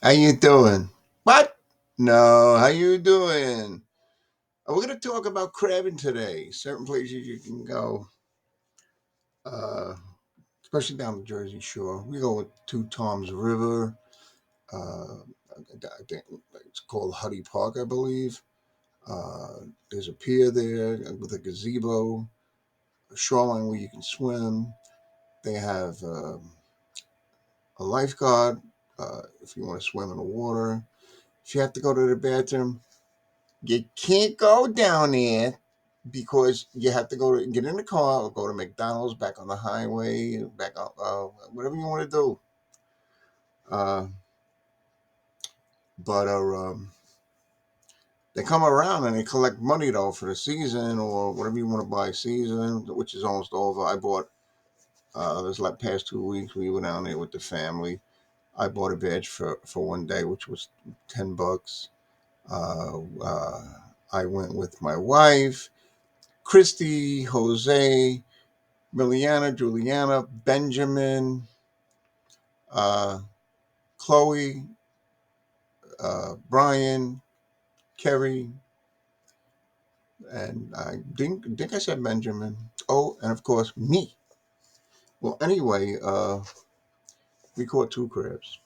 How you doing? What? No, how you doing? We're going to talk about crabbing today. Certain places you can go, uh, especially down the Jersey Shore. We go to Tom's River. I think it's called Huddy Park, I believe. There's a pier there with a gazebo, a shoreline where you can swim. They have a lifeguard if you want to swim in the water. If you have to go to the bathroom, you can't go down there because you have to get in the car or go to McDonald's, back on the highway, back on whatever you want to do. Uh, but they come around and they collect money though for the season or whatever you want to buy season, which is almost over. I bought this like past 2 weeks. We were down there with the family. I bought a badge for one day, which was $10. Uh, uh, I went with my wife, Christy, Jose, Miliana, Juliana, Benjamin, uh, Chloe, Brian, Kerry, and I think I said Benjamin. Oh, and of course me. Well, anyway, we caught two crabs.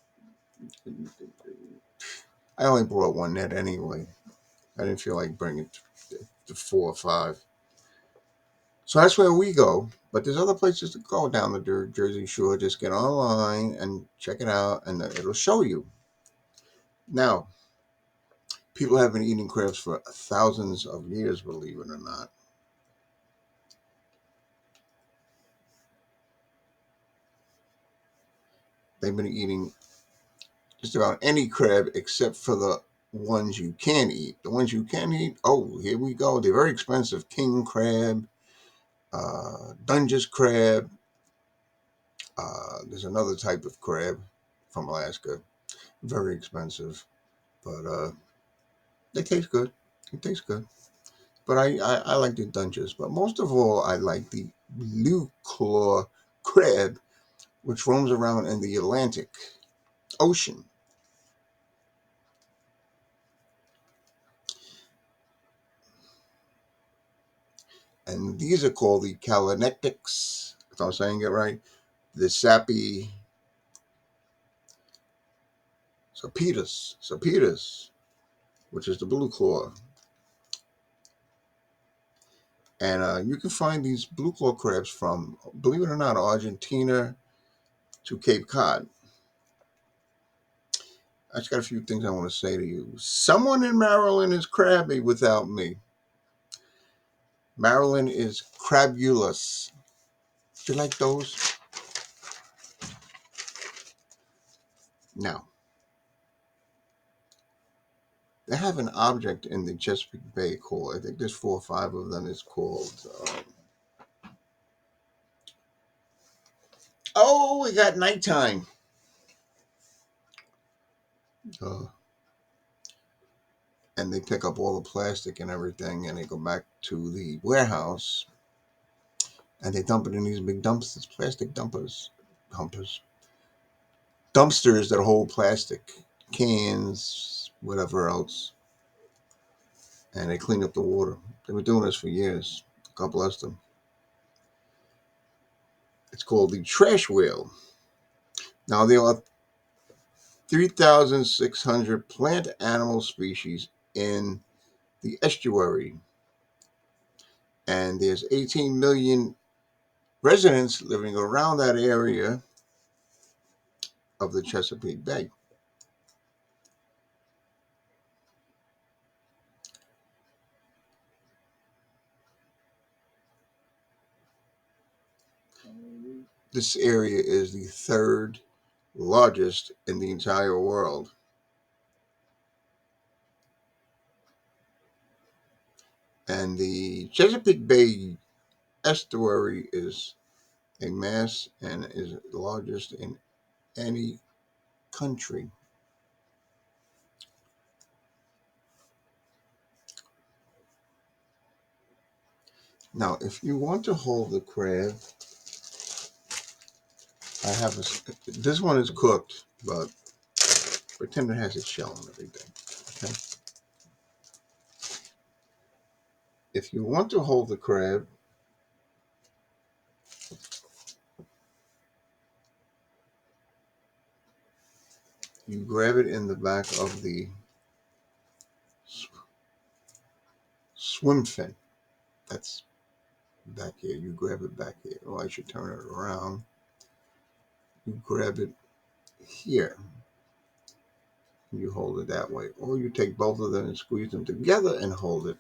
I only brought one net anyway. I didn't feel like bringing the four or five. So that's where we go. But there's other places to go down the Jersey Shore. Just get online and check it out, and it'll show you. Now, people have been eating crabs for thousands of years, believe it or not. They've been eating just about any crab except for the ones you can eat. The ones you can eat, oh, here we go. They're very expensive. King crab, Dungeness crab. There's another type of crab from Alaska. Very expensive, but they taste good. It tastes good. But I like the Dungeness. But most of all, I like the blue claw crab, which roams around in the Atlantic Ocean. And these are called the Kalanectics, if I'm saying it right. The sappy Sapetus, which is the blue claw. And you can find these blue claw crabs from, believe it or not, Argentina to Cape Cod. I just got a few things I want to say to you. Someone in Maryland is crabby without me. Maryland is crabulous. Do you like those? Now, they have an object in the Chesapeake Bay called, I think there's 4 or 5 of them, it's called, oh, we got nighttime. Uh, and they pick up all the plastic and everything and they go back to the warehouse and they dump it in these big dumpsters, plastic dumpers, dumpsters that hold plastic, cans, whatever else, and they clean up the water. They've been doing this for years. God bless them. It's called the trash whale. Now, there are 3,600 plant animal species in the estuary, and there's 18 million residents living around that area of the Chesapeake Bay. This area is the third largest in the entire world. And the Chesapeake Bay estuary is a mass and is the largest in any country. Now, if you want to hold the crab, I have this one is cooked, but Pretend it has its shell and everything. Okay. If you want to hold the crab, you grab it in the back of the swim fin. That's back here. You grab it back here. Oh, I should turn it around. You grab it here. You hold it that way. Or you take both of them and squeeze them together and hold it.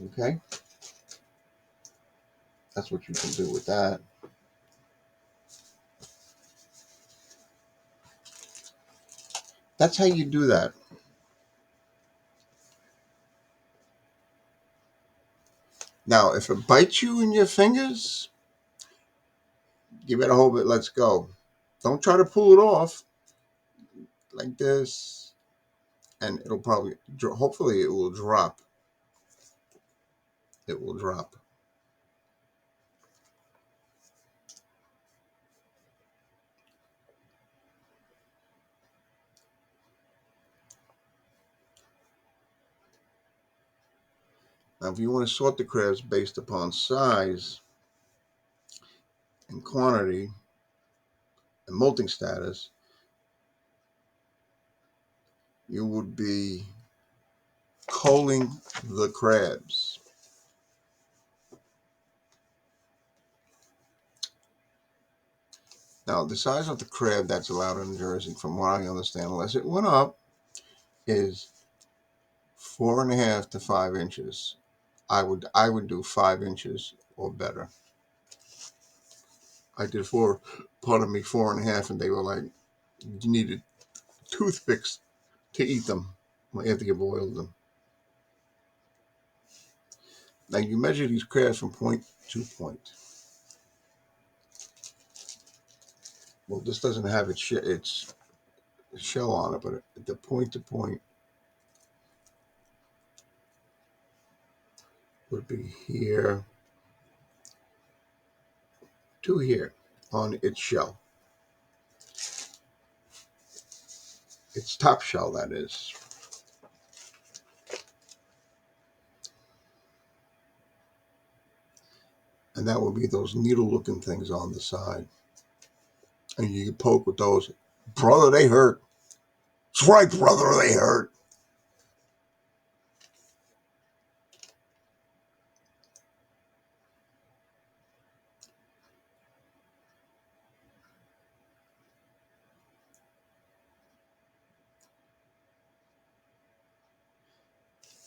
Okay? That's what you can do with that. That's how you do that. Now, if it bites you in your fingers, give it a hold bit. Let's go. Don't try to pull it off like this, and it'll probably, hopefully, it will drop. It will drop. Now, if you want to sort the crabs based upon size and quantity and molting status, you would be culling the crabs. Now, the size of the crab that's allowed in Jersey, from what I understand, unless it went up, is 4.5 to 5 inches. I would do 5 inches or better. I did 4.5, and they were like, you needed toothpicks to eat them after you boiled them. Now you measure these crabs from point to point. Well, this doesn't have its shell on it, but the point to point would be here to here on its shell. Its top shell, that is. And that would be those needle-looking things on the side. And you can poke with those. Brother, they hurt. That's right, brother, they hurt.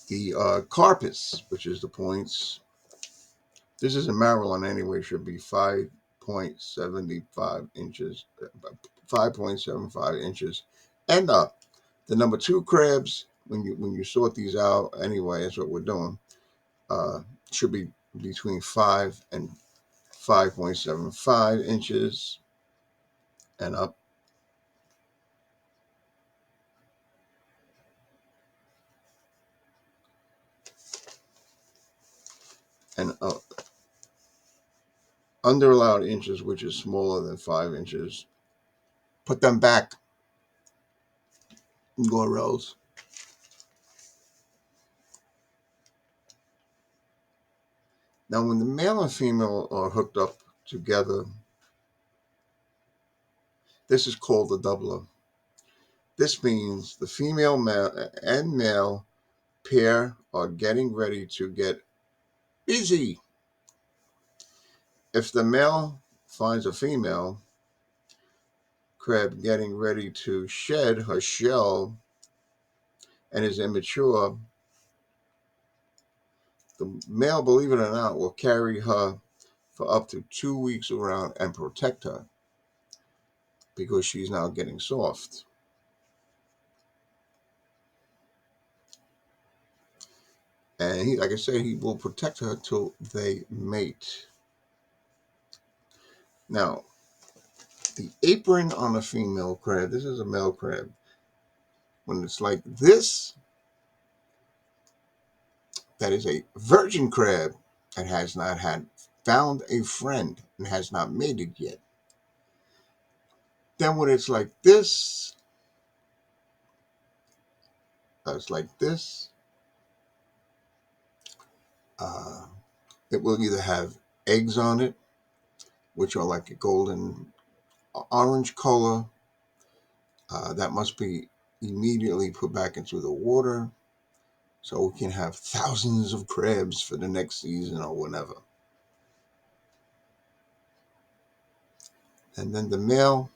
The carpus, which is the points, this is in Maryland anyway, should be 5.75 inches, 5.75 inches and up. The number 2 crabs, when you sort these out anyway, that's what we're doing, should be between 5 and 5.75 inches and up. And under allowed inches, which is smaller than 5 inches, put them back in go rows. Now, when the male and female are hooked up together, this is called the doubler. This means the female and male pair are getting ready to get busy. If the male finds a female crab getting ready to shed her shell and is immature, the male, believe it or not, will carry her for up to 2 weeks around and protect her because she's now getting soft. And he, like I say, he will protect her till they mate. Now, the apron on a female crab, this is a male crab. When it's like this, that is a virgin crab that has not found a friend and has not mated yet. Then when it's like this, it's like this. Uh, it will either have eggs on it, which are like a golden orange color. That must be immediately put back into the water so we can have thousands of crabs for the next season or whenever. And then the male,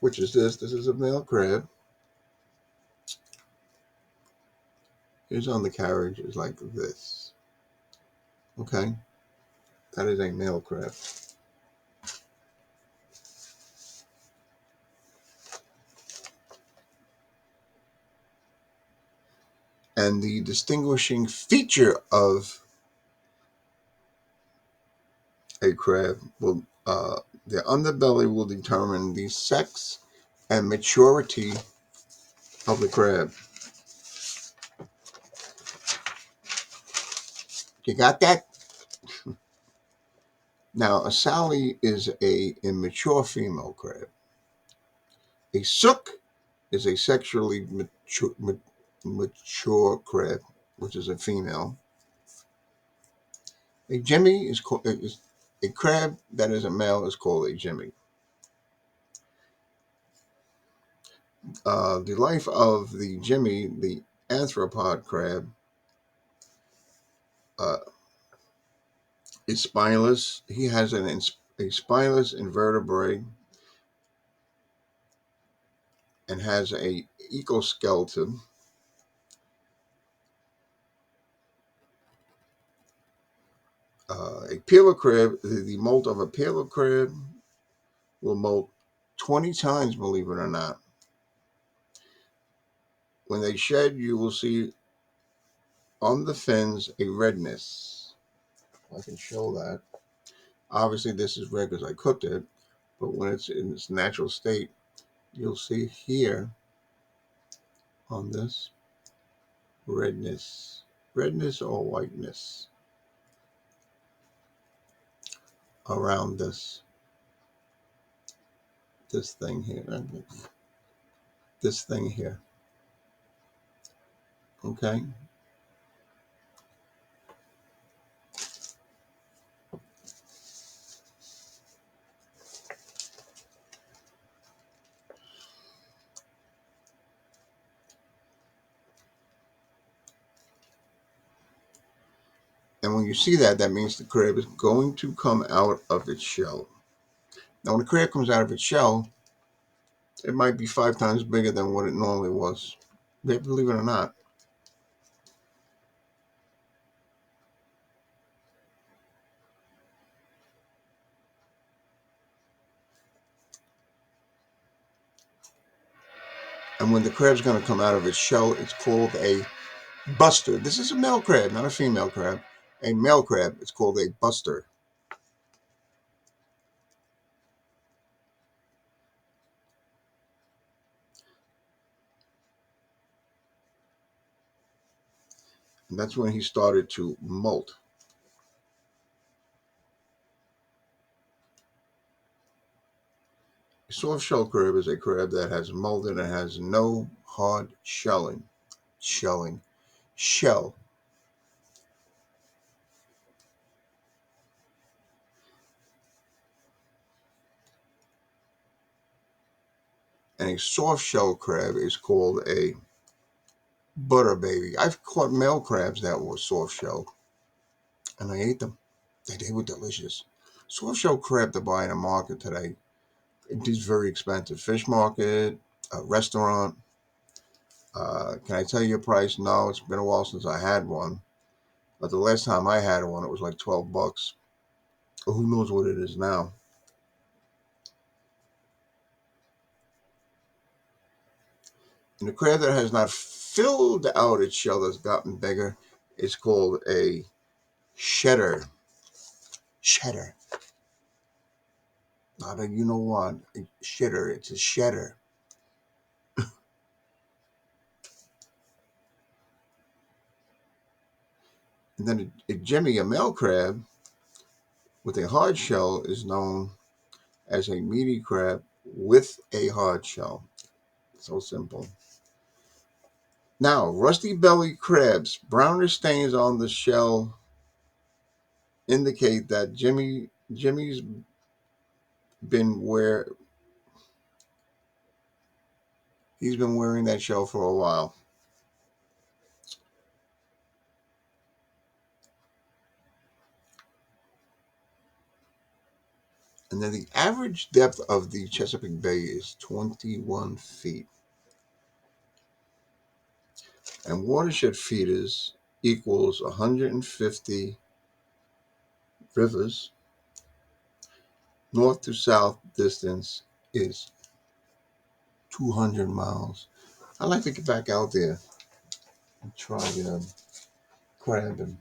which is this is a male crab, is on the carriage, is like this. Okay, that is a male crab. And the distinguishing feature of a crab will, the underbelly will determine the sex and maturity of the crab. You got that? Now, a Sally is a immature female crab. A sook is a sexually mature crab, which is a female. A Jimmy is a crab that is a male is called a Jimmy. The life of the Jimmy, the arthropod crab, uh, is spineless. He has a spineless invertebrate and has a exoskeleton. A peeler crab, the molt of a peeler crab will molt 20 times, believe it or not. When they shed, you will see on the fins a redness. I can show that. Obviously, this is red because I cooked it, but when it's in its natural state, you'll see here on this redness, redness or whiteness around this thing here, this thing here. Okay, and when you see that, that means the crab is going to come out of its shell. Now, when the crab comes out of its shell, it might be 5 times bigger than what it normally was. Believe it or not. And when the crab's going to come out of its shell, it's called a buster. This is a male crab, not a female crab. A male crab, it's called a buster. And that's when he started to molt. A soft shell crab is a crab that has molded and has no hard shell. And a soft shell crab is called a butter baby. I've caught male crabs that were soft shell, and I ate them. They were delicious. Soft shell crab to buy in a market today, it is very expensive. Fish market, a restaurant. Can I tell you a price? No, it's been a while since I had one. But the last time I had one, it was like $12. Who knows what it is now? And the crab that has not filled out its shell that's gotten bigger is called a shedder. Shedder. Not a you know what. A shitter. It's a shedder. And then a jimmy, a male crab with a hard shell, is known as a meaty crab with a hard shell. So simple. Now, rusty belly crabs, brownish stains on the shell indicate that Jimmy's been where he's been wearing that shell for a while. And then the average depth of the Chesapeake Bay is 21 feet. And watershed feeders equals 150 rivers. North to south distance is 200 miles. I'd like to get back out there and try crabbing.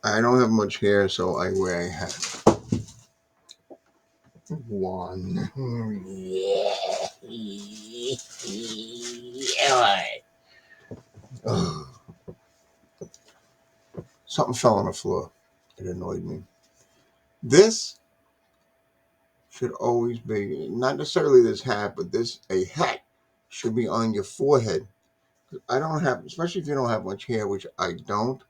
I don't have much hair, so I wear a hat. One. Ugh. Something fell on the floor. It annoyed me. This should always be, not necessarily this hat, but a hat should be on your forehead. I don't have, especially if you don't have much hair, which I don't,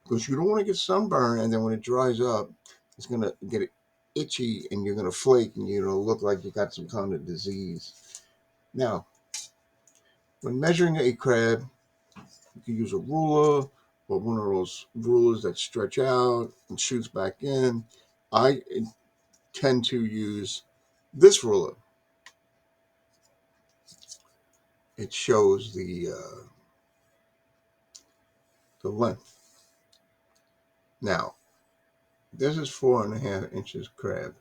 because you don't want to get sunburned, and then when it dries up, it's going to get itchy and you're going to flake and you're going to look like you got some kind of disease. Now, when measuring a crab, you can use a ruler or one of those rulers that stretch out and shoots back in. I tend to use this ruler. It shows the length. Now, this is 4.5 inches crab.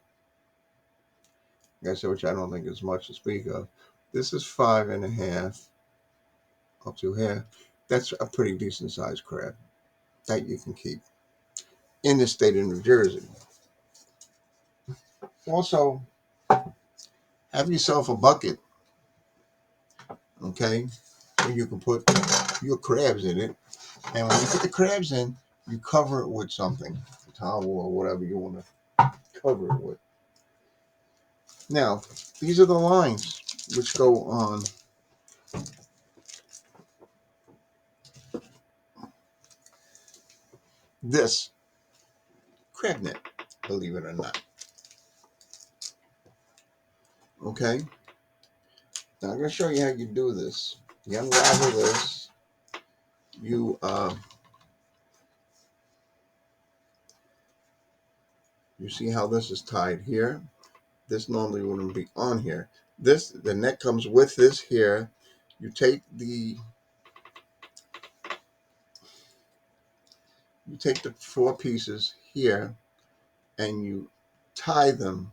Like I said, which I don't think is much to speak of. This is 5.5 up to here. That's a pretty decent sized crab that you can keep in the state of New Jersey. Also, have yourself a bucket, okay, where you can put your crabs in it. And when you put the crabs in, you cover it with something, a towel or whatever you want to cover it with. Now, these are the lines which go on this crab net, believe it or not. Okay? Now I'm going to show you how you do this. You unravel this. You see how this is tied here. This normally wouldn't be on here. The net comes with this here. You take the 4 pieces here and you tie them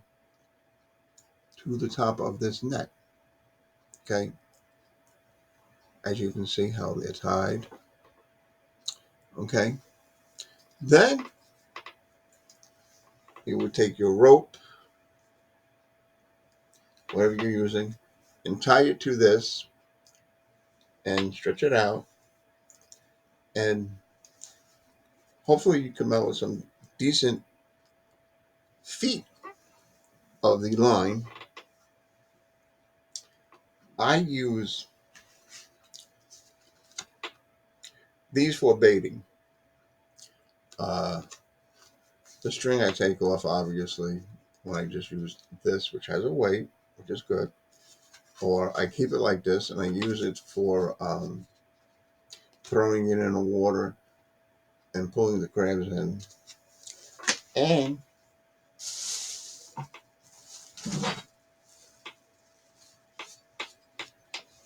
to the top of this net. Okay, as you can see how they're tied. Okay, then you would take your rope, whatever you're using, and tie it to this and stretch it out, and hopefully you come out with some decent feet of the line. I use these for baiting. The string I take off, obviously, when I just use this, which has a weight, which is good. Or I keep it like this, and I use it for throwing it in the water and pulling the crabs in. And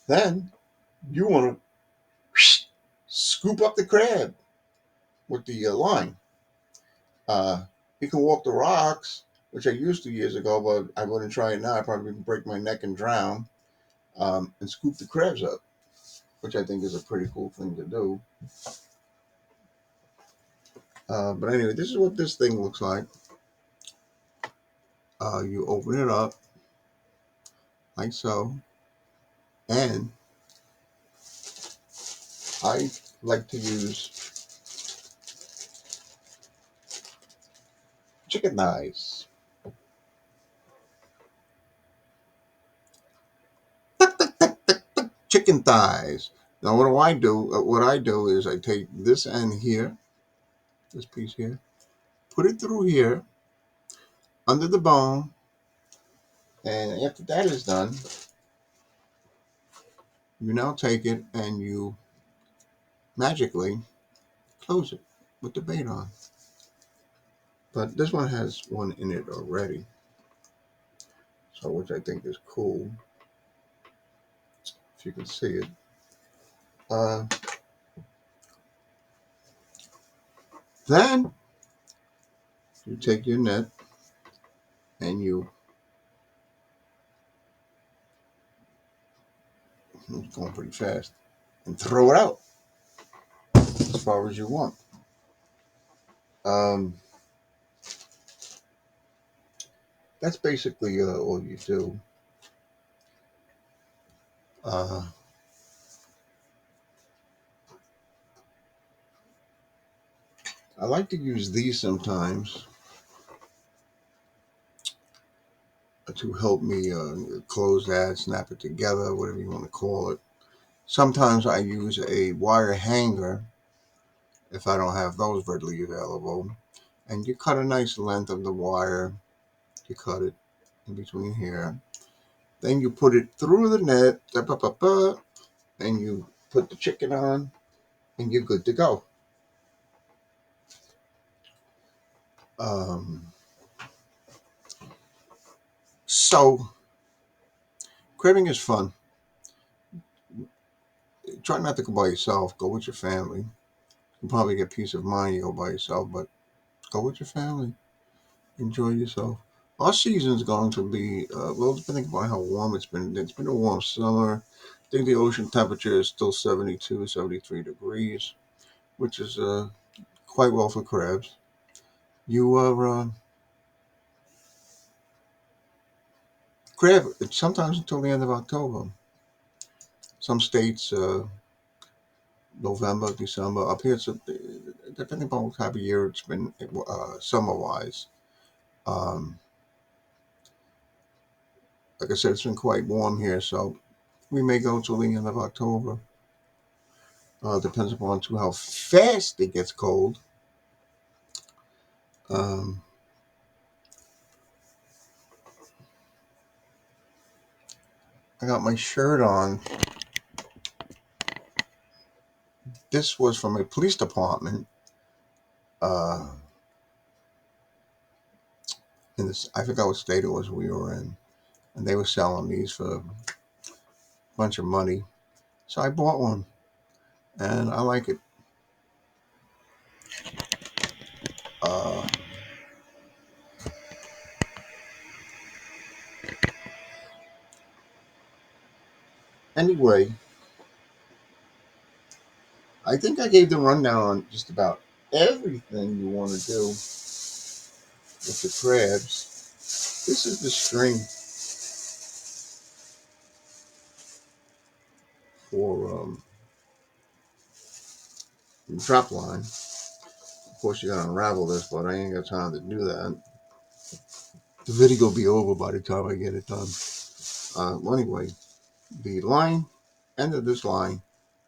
then you want to scoop up the crab with the line. You can walk the rocks, which I used to years ago, but I wouldn't try it now. I probably would break my neck and drown. And scoop the crabs up, which I think is a pretty cool thing to do. But anyway, this is what this thing looks like. You open it up like so, and I like to use chicken thighs. Chicken thighs. Now, what do I do? What I do is I take this end here, this piece here, put it through here, under the bone, and after that is done, you now take it and you magically close it with the bait on. But this one has one in it already, so which I think is cool. If you can see it. Uh, then you take your net and it's going pretty fast, and throw it out as far as you want. Um, that's basically all you do. Uh, I like to use these sometimes to help me close that, snap it together, whatever you want to call it. Sometimes I use a wire hanger if I don't have those readily available. And you cut a nice length of the wire. You cut it in between here. Then you put it through the net, and you put the chicken on, and you're good to go. Um, so, cribbing is fun. Try not to go by yourself. Go with your family. You'll probably get peace of mind you go by yourself, but go with your family. Enjoy yourself. Our season's going to be, well, depending upon how warm it's been. It's been a warm summer. I think the ocean temperature is still 72, 73 degrees, which is quite well for crabs. You are crab sometimes until the end of October. Some states, November, December. Up here, it's depending upon what type of year it's been, summer wise. Um, like I said, it's been quite warm here, so we may go till the end of October. Depends upon to how fast it gets cold. Um, I got my shirt on. This was from a police department. Uh, in this, I forgot what state it was we were in, and they were selling these for a bunch of money. So I bought one, and I like it. Uh, anyway, I think I gave the rundown on just about everything you want to do with the crabs. This is the string for drop line. Of course, you gotta unravel this, but I ain't got time to do that. The video will be over by the time I get it done. Well, anyway, the line, end of this line,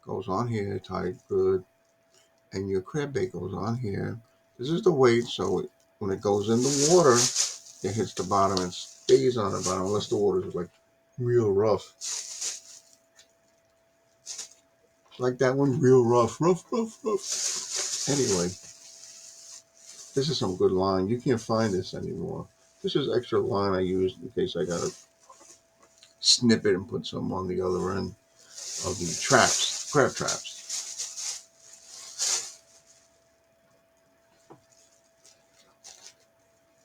goes on here, tight, good, and your crab bait goes on here. This is the weight, so when it goes in the water, it hits the bottom and stays on the bottom, unless the water is like real rough. Like that one, real rough, rough, rough, rough. Anyway, this is some good line. You can't find this anymore. This is extra line I used in case I gotta snip it and put some on the other end of the traps, crab traps.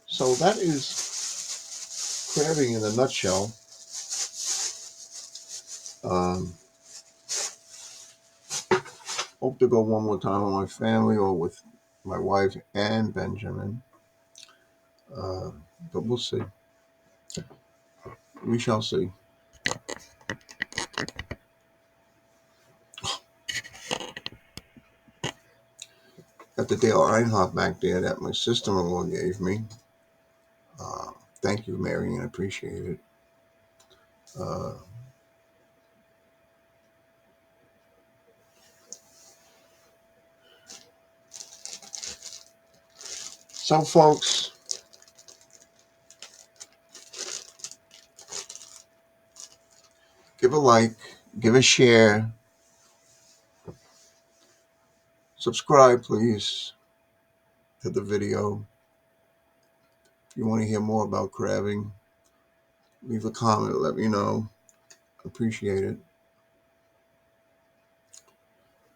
So that is crabbing in a nutshell. Um, Hope to go one more time with my family or with my wife and Benjamin. Uh, but we'll see. We shall see. Got the Dale Earnhardt back there that my sister-in-law gave me. Uh, Thank you, Marion. I appreciate it. Uh, so, folks, give a like, give a share, subscribe, please, to the video. If you want to hear more about crabbing, leave a comment, let me know. Appreciate it.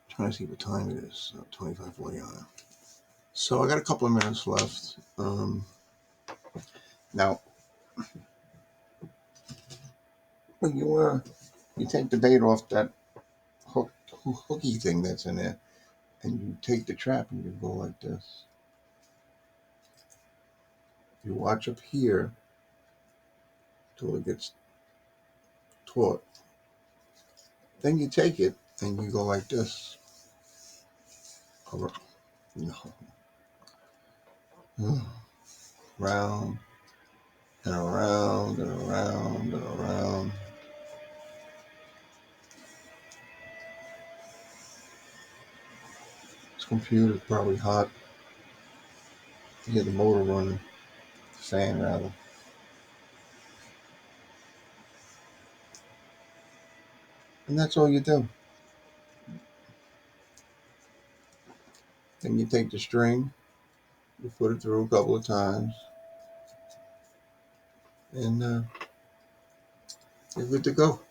Trying to see what time it is. 25:49. So I got a couple of minutes left. Now, when you take the bait off that hooky thing that's in there, and you take the trap and you go like this. You watch up here till it gets taut. Then you take it and you go like this. No. Round and around and around and around. This computer's probably hot. You hear the motor running, the fan rather. And that's all you do. Then you take the string, you put it through a couple of times, and you're good to go.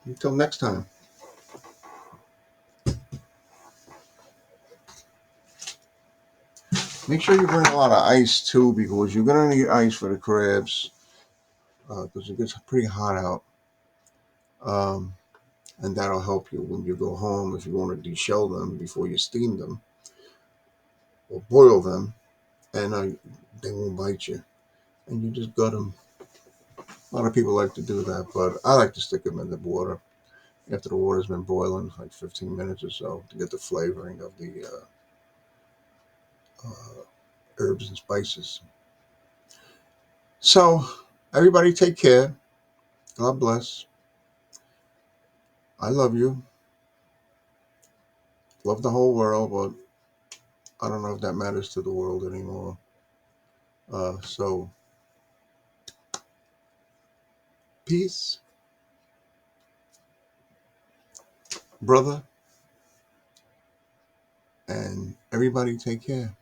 Until next time. Make sure you bring a lot of ice too, because you're gonna need ice for the crabs, because it gets pretty hot out. And that'll help you when you go home if you want to deshell them before you steam them or boil them, and they won't bite you. And you just gut them. A lot of people like to do that, but I like to stick them in the water after the water's been boiling for like 15 minutes or so to get the flavoring of the herbs and spices. So, everybody take care. God bless. I love you. Love the whole world, but I don't know if that matters to the world anymore. So, peace, brother, and everybody take care.